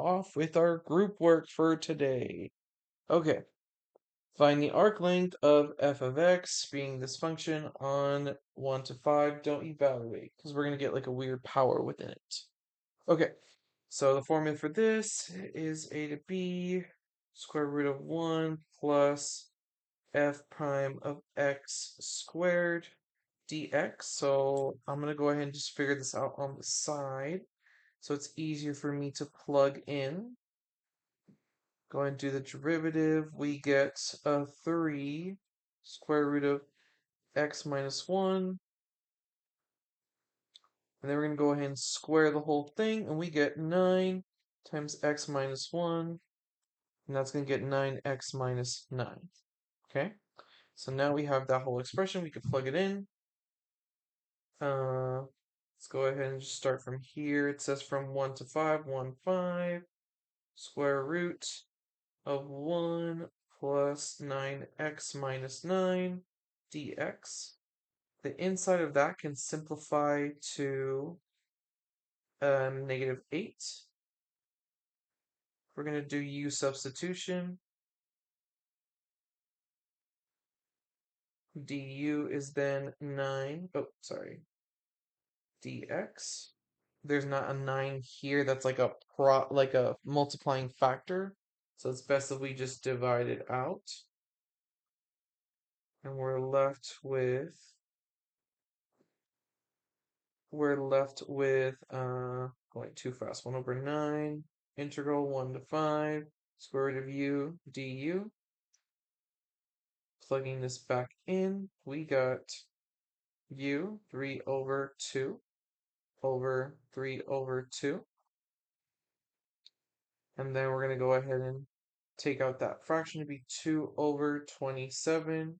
off with our group work for today. Okay, find the arc length of f of x being this function on 1 to 5. Don't evaluate because we're going to get like a weird power within it. Okay, so the formula for this is a to b square root of 1 plus f prime of x squared dx. So I'm going to go ahead and just figure this out on the side so it's easier for me to plug in. Go ahead and do the derivative. We get a 3 square root of x minus 1. And then we're going to go ahead and square the whole thing, and we get 9 times x minus 1. And that's going to get 9x minus 9. Okay? So now we have that whole expression. We can plug it in. Let's go ahead and just start from here. It says from 1 to 5, 1, 5, square root of 1 plus 9x minus 9 dx. The inside of that can simplify to -8. We're going to do u substitution. Du is then 9. Oh, sorry. Dx. There's not a 9 here. That's like a multiplying factor. So it's best if we just divide it out. And we're left with going too fast. 1 over 9 integral 1 to 5 square root of u du. Plugging this back in, we got u 3 over 2 over 3 over 2. And then we're going to go ahead and take out that fraction to be 2 over 27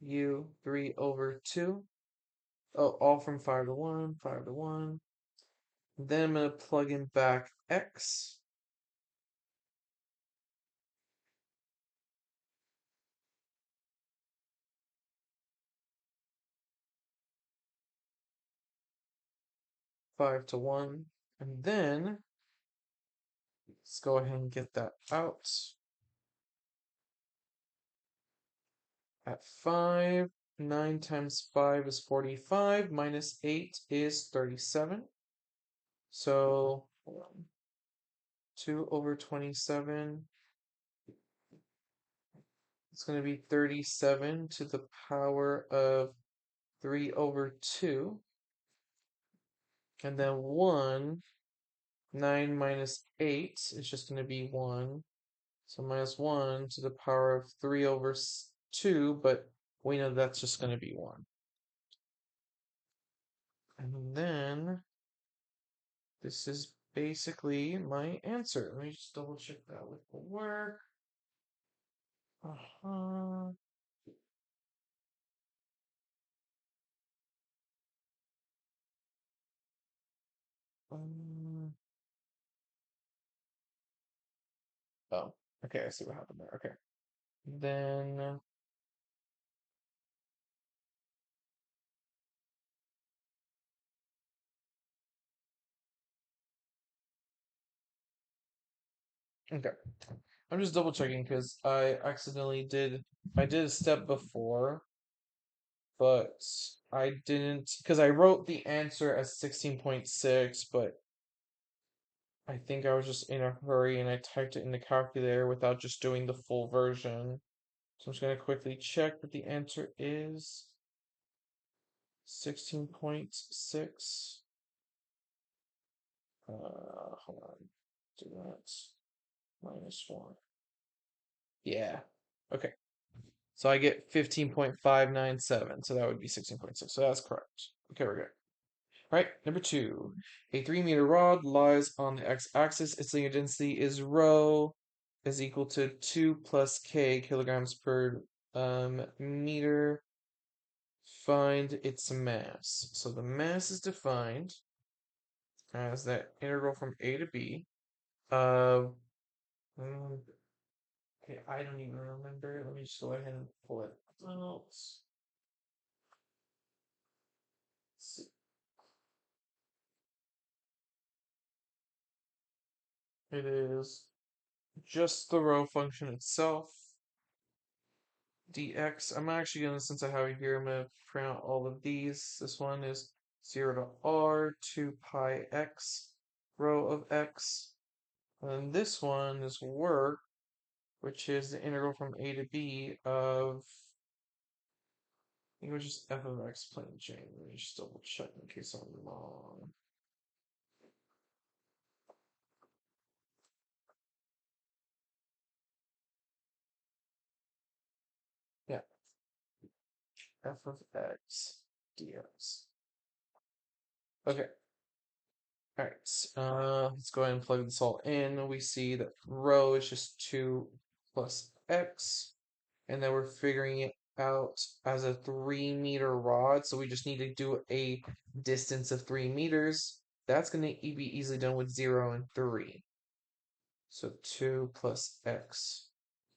u 3 over 2. Oh, all from 5 to 1, 5 to 1. Then I'm going to plug in back x. Five to 1. And then let's go ahead and get that out. At 5, 9 times 5 is 45, minus 8 is 37. So 2 over 27, it's going to be 37 to the power of 3 over 2. And then 1, 9 minus 8 is just going to be 1. So minus 1 to the power of 3 over 2, but we know that's just going to be 1. And then this is basically my answer. Let me just double check that with the work. Uh-huh. Oh, okay, I see what happened there. Okay. Then okay. I'm just double checking because I did a step before, but I didn't because I wrote the answer as 16.6, but I think I was just in a hurry and I typed it in the calculator without just doing the full version. So I'm just going to quickly check that the answer is 16.6. Hold on. Do that. Minus 1. Yeah. Okay. So I get 15.597. So that would be 16.6. So that's correct. Okay, we're good. All right, number 2. A 3-meter rod lies on the x-axis. Its linear density is rho is equal to 2 plus k kilograms per meter. Find its mass. So the mass is defined as that integral from a to b of okay, I don't even remember. Let me just go ahead and pull it out. Let's. It is just the row function itself. Dx. I'm actually gonna, since I have it here, I'm gonna print out all of these. This one is 0 to r 2 pi x row of x. And this one is work, which is the integral from a to b of, I think it was just f of x plain Jane. Let me just double check in case I'm wrong. Yeah, f of x dx. Okay. All right, let's go ahead and plug this all in. We see that rho is just 2 plus x, and then we're figuring it out as a 3-meter rod, so we just need to do a distance of 3 meters. That's going to be easily done with 0 and 3. So 2 plus x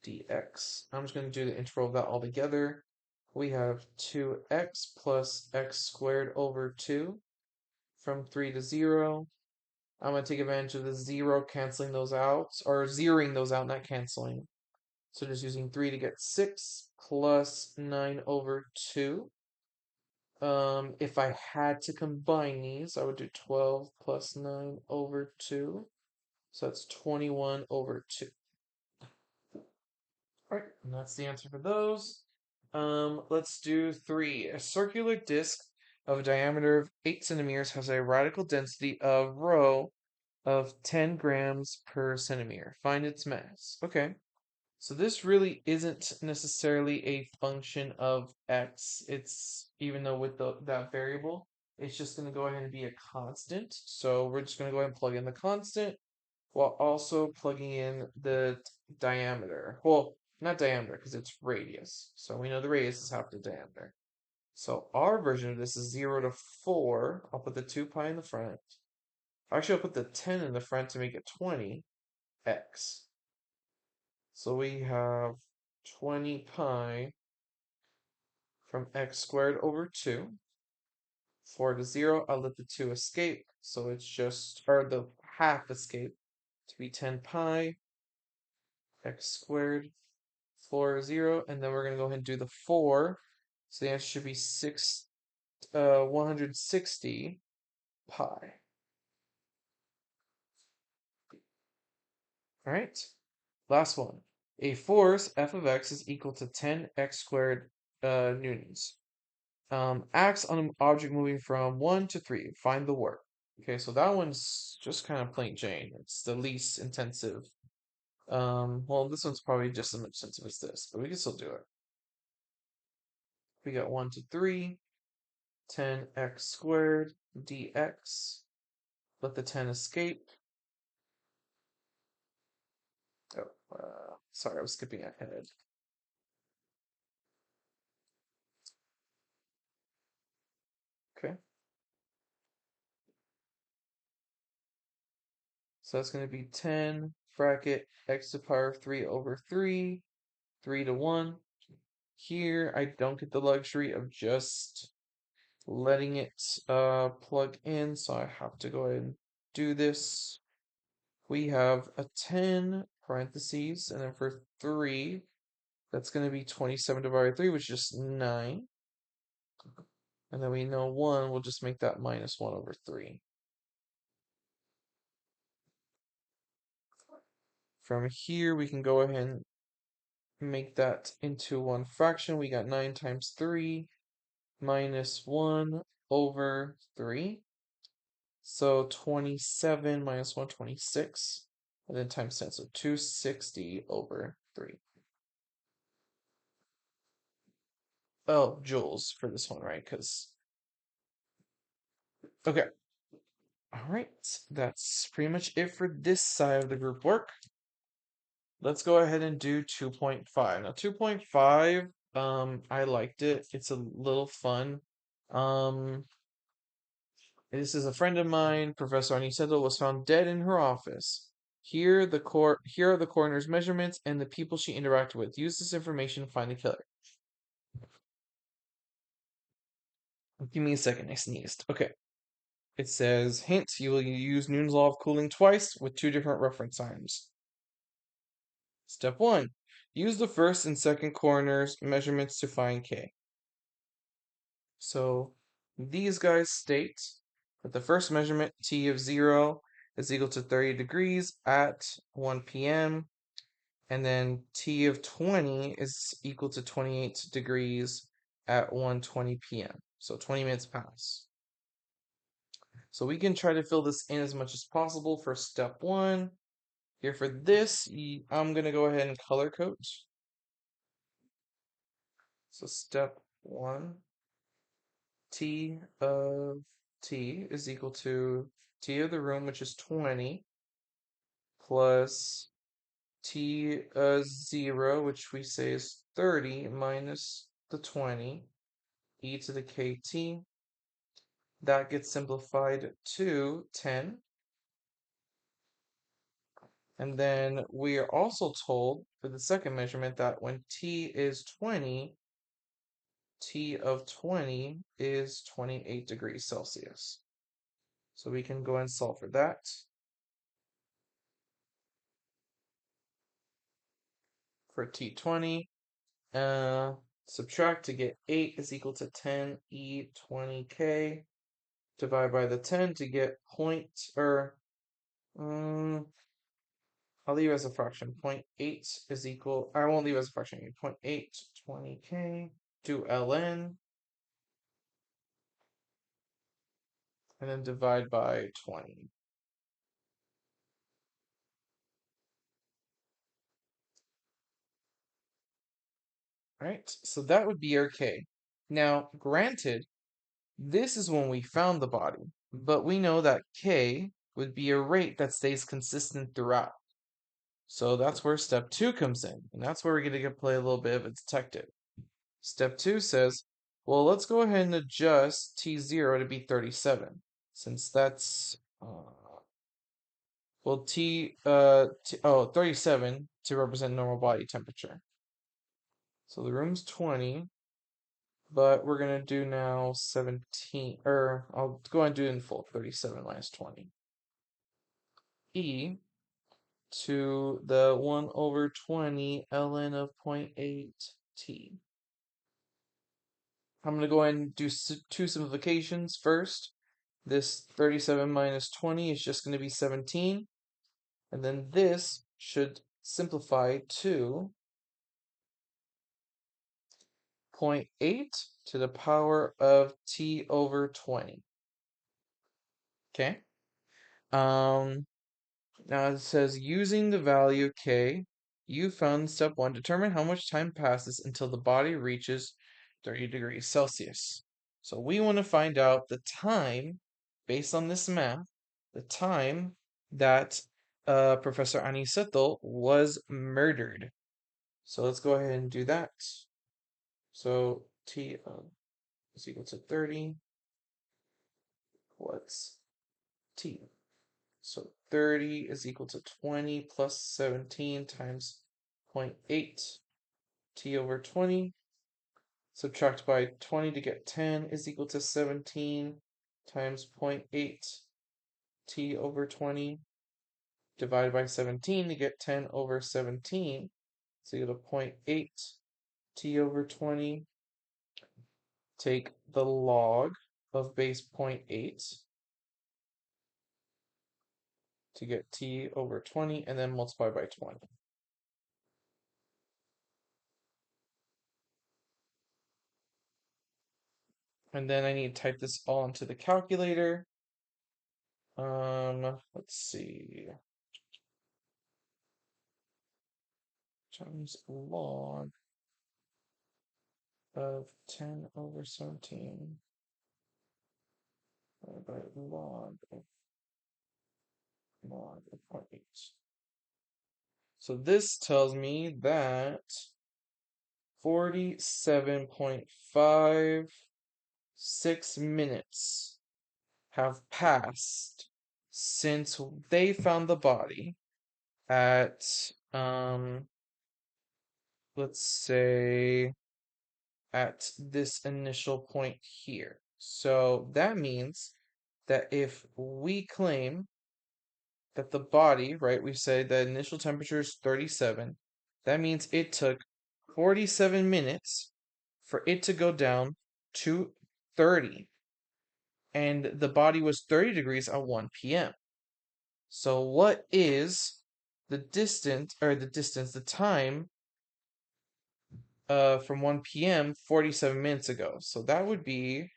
dx. I'm just going to do the integral of that all together. We have 2x plus x squared over 2 from 3 to 0. I'm going to take advantage of the 0 canceling those out, or zeroing those out, not canceling. So just using 3 to get 6 plus 9 over 2. If I had to combine these, I would do 12 plus 9 over 2. So that's 21 over 2. Alright, and that's the answer for those. Let's do 3. A circular disc of a diameter of 8 centimeters has a radical density of rho of 10 grams per centimeter. Find its mass. Okay. So this really isn't necessarily a function of x. It's, even though with that variable, it's just going to go ahead and be a constant. So we're just going to go ahead and plug in the constant while also plugging in the diameter. Well, not diameter because it's radius. So we know the radius is half the diameter. So our version of this is 0 to 4. I'll put the 2 pi in the front. Actually, I'll put the 10 in the front to make it 20 x. So we have 20 pi from x squared over 2. 4 to 0, I'll let the 2 escape. So it's just, or the half escape to be 10 pi x squared 4 0. And then we're going to go ahead and do the 4. So the answer should be 160 pi. All right. Last one. A force f of x is equal to 10x squared newtons. Acts on an object moving from 1 to 3. Find the work. Okay, so that one's just kind of plain Jane. It's the least intensive. Well, this one's probably just as much intensive as this, but we can still do it. We got 1 to 3, 10x squared dx. Let the 10 escape. Oh, sorry, I was skipping ahead. Okay. So that's going to be 10 bracket x to the power of 3 over 3, 3 to 1. Here, I don't get the luxury of just letting it plug in, so I have to go ahead and do this. We have a 10 parentheses, and then for 3, that's going to be 27 divided by 3, which is just 9. And then we know 1, we'll just make that minus 1 over 3. From here, we can go ahead and make that into one fraction. We got 9 times 3 minus 1 over 3. So 27 minus 126, and then times 10, so 260 over 3. Oh, joules for this one, right? Okay. All right, that's pretty much it for this side of the group work. Let's go ahead and do 2.5. Now, 2.5, I liked it. It's a little fun. Um, This is a friend of mine, Professor Aniceto, was found dead in her office. Here are the coroner's measurements and the people she interacted with. Use this information to find the killer. Give me a second, I sneezed. Okay. It says, hint, you will use Newton's law of cooling twice with two different reference times. Step 1. Use the first and second coroner's measurements to find K. So these guys state that the first measurement, T of 0, is equal to 30 degrees at 1 p.m. And then T of 20 is equal to 28 degrees at 1:20 p.m. So 20 minutes pass. So we can try to fill this in as much as possible for step 1. Here for this, I'm going to go ahead and color code. So step 1, T of T is equal to T of the room, which is 20, plus T 0, which we say is 30, minus the 20, e to the kt. That gets simplified to 10. And then we are also told for the second measurement that when T is 20, T of 20 is 28 degrees Celsius. So we can go and solve for that. For T20, subtract to get 8 is equal to 10 E20K. Divide by the 10 to get I'll leave as a fraction. 0.8 is equal, I won't leave as a fraction. 0.8 20K to ln, and then divide by 20. Right? So that would be our K. Now, granted, this is when we found the body, but we know that K would be a rate that stays consistent throughout. So that's where step 2 comes in, and that's where we're going to play a little bit of a detective. Step 2 says, well, let's go ahead and adjust T0 to be 37, since that's, well, 37 to represent normal body temperature. So the room's 20, but we're going to do now 17, or I'll go ahead and do it in full, 37 minus 20. E to the 1 over 20 ln of 0.8 T. I'm going to go ahead and do two simplifications first. This 37 minus 20 is just going to be 17. And then this should simplify to 0.8 to the power of T over 20. Okay. Now it says using the value K, you found step 1, determine how much time passes until the body reaches 30 degrees Celsius. So we want to find out the time, based on this math, the time that Professor Aniceto was murdered. So let's go ahead and do that. So T is equal to 30. What's T? So 30 is equal to 20 plus 17 times 0.8 T over 20. Subtract by 20 to get 10 is equal to 17 times 0.8 T over 20. Divided by 17 to get 10 over 17. So you get a 0.8 T over 20. Take the log of base 0.8 to get T over 20, and then multiply by 20. And then I need to type this all into the calculator. Let's see. Times log of 10 over 17 by log of 0.8. So this tells me that 47.56 minutes have passed since they found the body at, let's say, at this initial point here. So that means that if we claim that the body, right, we say the initial temperature is 37, that means it took 47 minutes for it to go down to 30. And the body was 30 degrees at 1 p.m. So what is the time from 1 p.m. 47 minutes ago? So that would be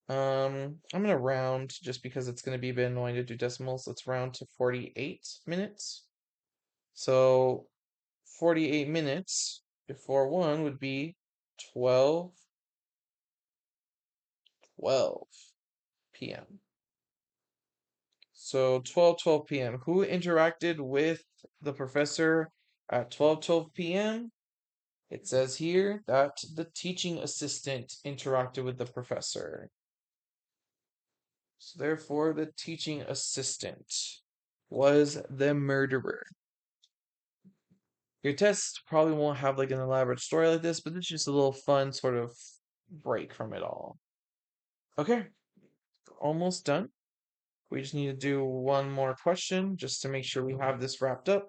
I'm gonna round just because it's gonna be a bit annoying to do decimals. Let's round to 48 minutes. So 48 minutes before 1 would be 12 p.m. So 12 p.m. Who interacted with the professor at 12 p.m.? It says here that the teaching assistant interacted with the professor. So therefore, the teaching assistant was the murderer. Your test probably won't have like an elaborate story like this, but it's just a little fun sort of break from it all. Okay, almost done. We just need to do one more question just to make sure we have this wrapped up.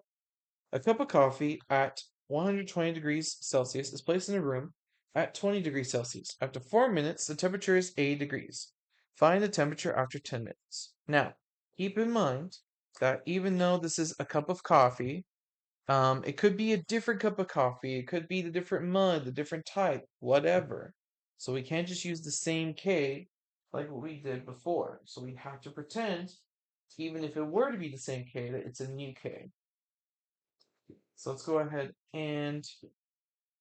A cup of coffee at 120 degrees Celsius is placed in a room at 20 degrees Celsius. After 4 minutes, the temperature is 80 degrees. Find the temperature after 10 minutes. Now, keep in mind that even though this is a cup of coffee, it could be a different cup of coffee. It could be the different mug, the different type, whatever. So we can't just use the same K like what we did before. So we have to pretend, even if it were to be the same K, that it's a new K. So let's go ahead and,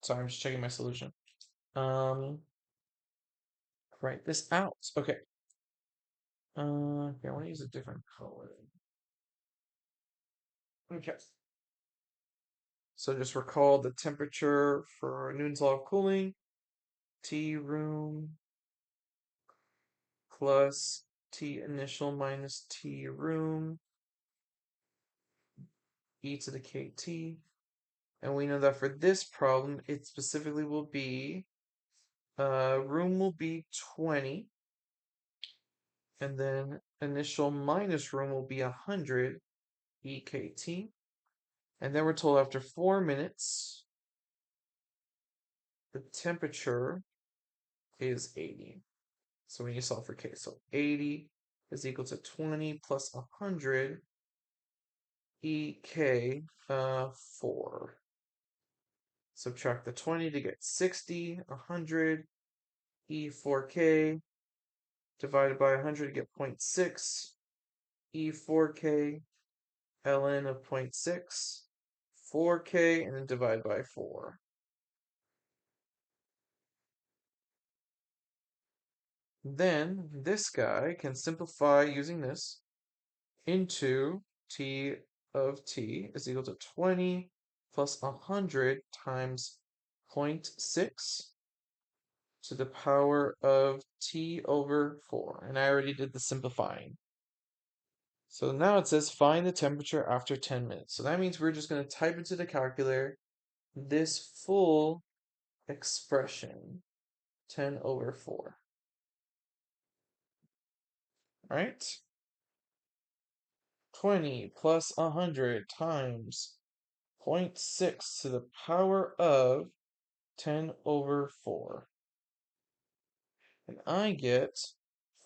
sorry, I'm just checking my solution. Um, write this out. Okay. Okay, I want to use a different color. Okay. So just recall the temperature for Newton's law of cooling, T room plus T initial minus T room, e to the kt. And we know that for this problem, it specifically will be, room will be 20, and then initial minus room will be 100 EKT. And then we're told after 4 minutes, the temperature is 80. So we need to solve for K. So 80 is equal to 20 plus 100 EK 4. Subtract the 20 to get 60, 100 E4K divided by 100 to get 0.6, E4K ln of 0.6, 4K, and then divide by 4. Then this guy can simplify using this into T of T is equal to 20 plus 100 times 0.6 to the power of T over 4. And I already did the simplifying. So now it says find the temperature after 10 minutes. So that means we're just going to type into the calculator this full expression, 10 over 4. All right? 20 plus 100 times 0.6 to the power of 10 over 4. And I get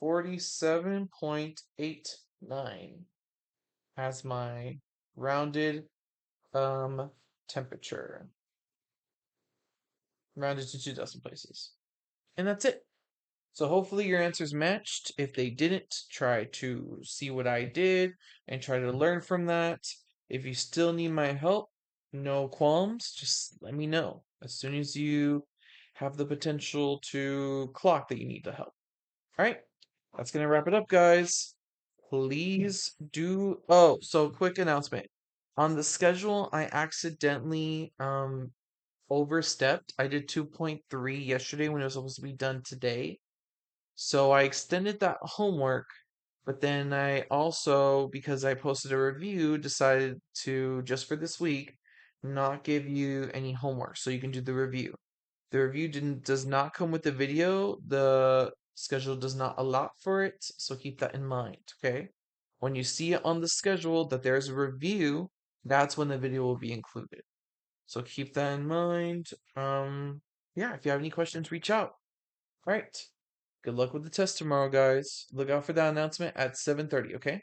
47.89 as my rounded temperature. Rounded to 2 decimal places. And that's it. So hopefully your answers matched. If they didn't, try to see what I did and try to learn from that. If you still need my help, no qualms, just let me know as soon as you have the potential to clock that you need the help. All right, that's gonna wrap it up, guys. Please do. Oh, so quick announcement. On the schedule, I accidentally overstepped. I did 2.3 yesterday when it was supposed to be done today. So I extended that homework, but then I also, because I posted a review, decided to, just for this week, not give you any homework so you can do the review. The review does not come with the video. The Schedule does not allot for it, so keep that in mind, okay? When you see it on the schedule that there's a review, that's when the video will be included. So keep that in mind. Yeah, if you have any questions, reach out. All right. Good luck with the test tomorrow, guys. Look out for that announcement at 7:30, okay?